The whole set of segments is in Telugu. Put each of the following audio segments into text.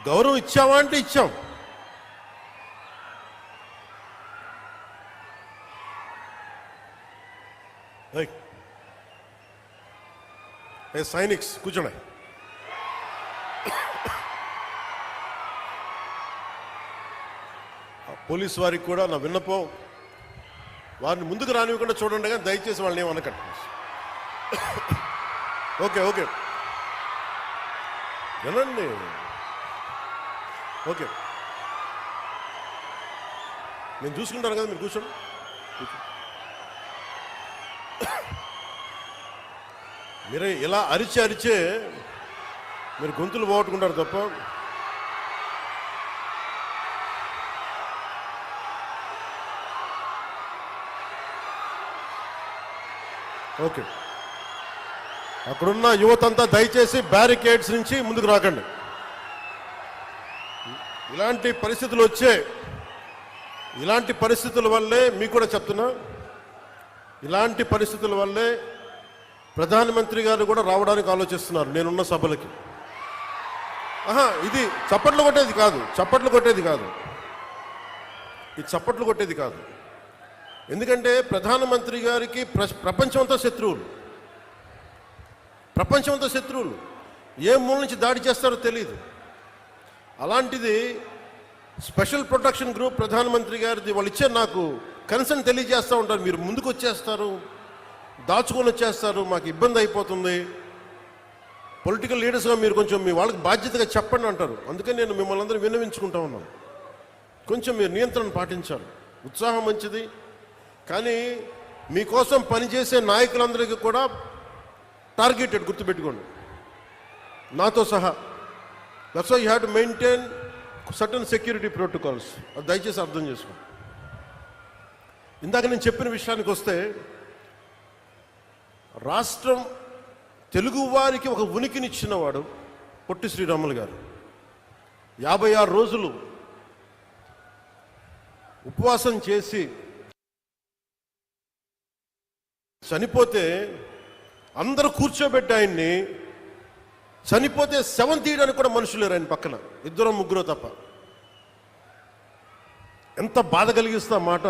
గౌరవం ఇచ్చావా అంటే ఇచ్చాం. సైనిక్స్ కూర్చోండి. పోలీసు వారికి కూడా నా విన్నపం, వారిని ముందుకు రానివ్వకుండా చూడండి, కానీ దయచేసి వాళ్ళని ఏమనకండి. ఓకే ఓకే వినండి. ఓకే నేను చూసుకుంటాను కదా, మీరు కూర్చోండి. మీరే ఇలా అరిచే మీరు గొంతులు పోగొట్టుకుంటారు తప్ప. ఓకే, అక్కడున్న యువతంతా దయచేసి బ్యారికేడ్స్ నుంచి ముందుకు రాకండి. ఇలాంటి పరిస్థితులు ఇలాంటి పరిస్థితుల వల్లే మీకు కూడా చెప్తున్నా, ఇలాంటి పరిస్థితుల వల్లే ప్రధానమంత్రి గారు కూడా రావడానికి ఆలోచిస్తున్నారు నేనున్న సభలకి. ఇది చప్పట్లు కొట్టేది కాదు, ఇది చప్పట్లు కొట్టేది కాదు. ఎందుకంటే ప్రధానమంత్రి గారికి ప్రపంచమంతా శత్రువులు, ఏ మూల నుంచి దాడి చేస్తారో తెలియదు. అలాంటిది స్పెషల్ ప్రొటెక్షన్ గ్రూప్ ప్రధానమంత్రి గారిది వాళ్ళు ఇచ్చే నాకు కన్సర్న్ తెలియజేస్తూ ఉంటారు. మీరు ముందుకు వచ్చేస్తారు, దాచుకొని వచ్చేస్తారు, మాకు ఇబ్బంది అయిపోతుంది, పొలిటికల్ లీడర్స్గా మీరు కొంచెం మీ వాళ్ళకి బాధ్యతగా చెప్పండి అంటారు. అందుకని నేను మిమ్మల్ని అందరూ విన్నవించుకుంటా ఉన్నాను, కొంచెం మీరు నియంత్రణ పాటించాలి. ఉత్సాహం మంచిది, కానీ మీకోసం పనిచేసే నాయకులందరికీ కూడా టార్గెటెడ్, గుర్తుపెట్టుకోండి, నాతో సహా. That's why you have to maintain certain security protocols. అది దయచేసి అర్థం చేసుకోండి. ఇందాక నేను చెప్పిన విషయానికి వస్తే, రాష్ట్రం తెలుగు వారికి ఒక ఉనికినిచ్చినవాడు పొట్టి శ్రీరాములు గారు. 56 రోజులు ఉపవాసం చేసి చనిపోతే అందరూ కూర్చోబెట్టి ఆయన్ని, చనిపోతే శవం తీయడానికి కూడా మనుషులు లేరు ఆయన పక్కన, 2-3 తప్ప. ఎంత బాధ కలిగిస్తా మాట.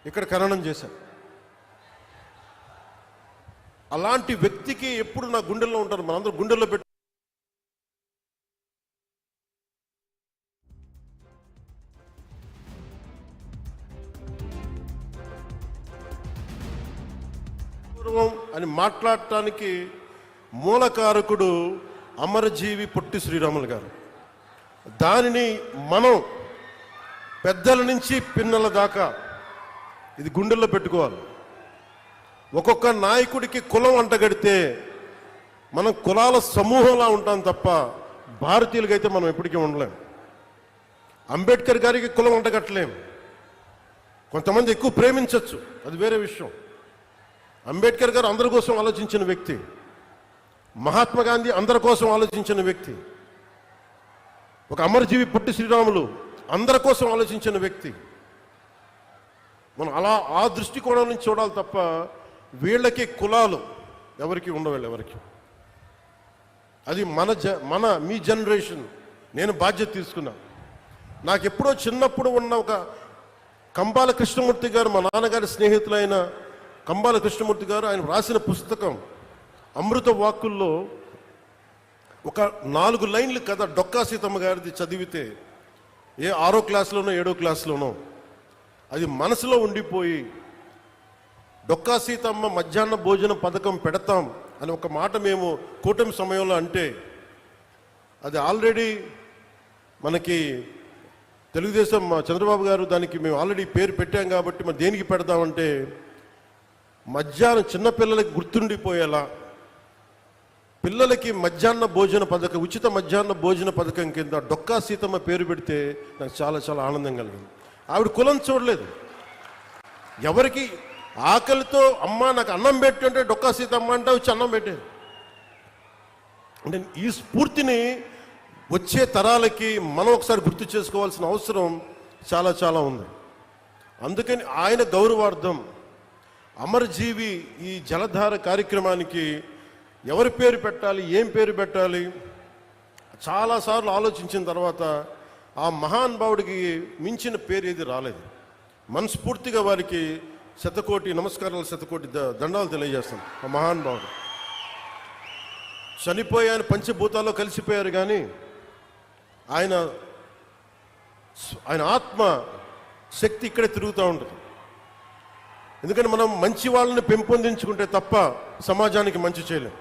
ఇక్కడ ఖననం చేశారు. అలాంటి వ్యక్తికి ఎప్పుడు నా గుండెల్లో ఉంటారు, మనందరూ గుండెల్లో పెట్టి. అని మాట్లాడటానికి మూలకారకుడు అమరజీవి పొట్టి శ్రీరాములు గారు. దానిని మనం పెద్దల నుంచి పిన్నల దాకా ఇది గుండెల్లో పెట్టుకోవాలి. ఒక్కొక్క నాయకుడికి కులం అంటగడితే మనం కులాల సమూహంలా ఉంటాం తప్ప భారతీయులకైతే మనం ఎప్పటికీ ఉండలేం. అంబేద్కర్ గారికి కులం అంటగట్టలేం. కొంతమంది ఎక్కువ ప్రేమించవచ్చు, అది వేరే విషయం. అంబేద్కర్ గారు అందరి కోసం ఆలోచించిన వ్యక్తి. మహాత్మా గాంధీ అందరి కోసం ఆలోచించిన వ్యక్తి. ఒక అమరజీవి పొట్టి శ్రీరాములు అందరి కోసం ఆలోచించిన వ్యక్తి. మనం అలా ఆ దృష్టికోణం నుంచి చూడాలి తప్ప వీళ్ళకి కులాలు ఎవరికి ఉండవు, ఎవరికి. అది మీ జనరేషన్. నేను బాధ్యత తీసుకున్నా. నాకు ఎప్పుడో చిన్నప్పుడు ఉన్న ఒక కంబాల కృష్ణమూర్తి గారు, మా నాన్నగారి స్నేహితులైన కంబాల కృష్ణమూర్తి గారు, ఆయన రాసిన పుస్తకం అమృత వాక్కుల్లో ఒక 4 లైన్లు కథ డొక్కా సీతమ్మ గారిది చదివితే, ఏ 6వ క్లాస్లోనో 7వ క్లాస్లోనో అది మనసులో ఉండిపోయి, డొక్కా సీతమ్మ మధ్యాహ్న భోజన పథకం పెడతాం అని ఒక మాట మేము కూటమి సమయంలో అంటే, అది ఆల్రెడీ మనకి తెలుగుదేశం చంద్రబాబు గారు దానికి మేము ఆల్రెడీ పేరు పెట్టాం కాబట్టి మరి దేనికి పెడతామంటే, మధ్యాహ్నం చిన్నపిల్లలకి గుర్తుండిపోయేలా పిల్లలకి మధ్యాహ్న భోజన పథకం, ఉచిత మధ్యాహ్న భోజన పథకం కింద డొక్కా సీతమ్మ పేరు పెడితే నాకు చాలా చాలా ఆనందం కలిగింది. ఆవిడ కులం చూడలేదు, ఎవరికి ఆకలితో అమ్మ నాకు అన్నం పెట్టు అంటే డొక్కా సీతమ్మ అంటే వచ్చి అన్నం పెట్టేది. అంటే ఈ స్ఫూర్తిని వచ్చే తరాలకి మనం ఒకసారి గుర్తు చేసుకోవాల్సిన అవసరం చాలా చాలా ఉంది. అందుకని ఆయన గౌరవార్థం అమరజీవి ఈ జలధార కార్యక్రమానికి ఎవరి పేరు పెట్టాలి, ఏం పేరు పెట్టాలి చాలాసార్లు ఆలోచించిన తర్వాత ఆ మహానుభావుడికి మించిన పేరు ఏది రాలేదు. మనస్ఫూర్తిగా వారికి శతకోటి నమస్కారాలు, శతకోటి దండాలు తెలియజేస్తాం. ఆ మహానుభావుడు చనిపోయాను, పంచభూతాల్లో కలిసిపోయారు, కానీ ఆయన ఆత్మ శక్తి ఇక్కడే తిరుగుతూ ఉంటుంది. ఎందుకంటే మనం మంచి వాళ్ళని పెంపొందించుకుంటే తప్ప సమాజానికి మంచి చేయలేం.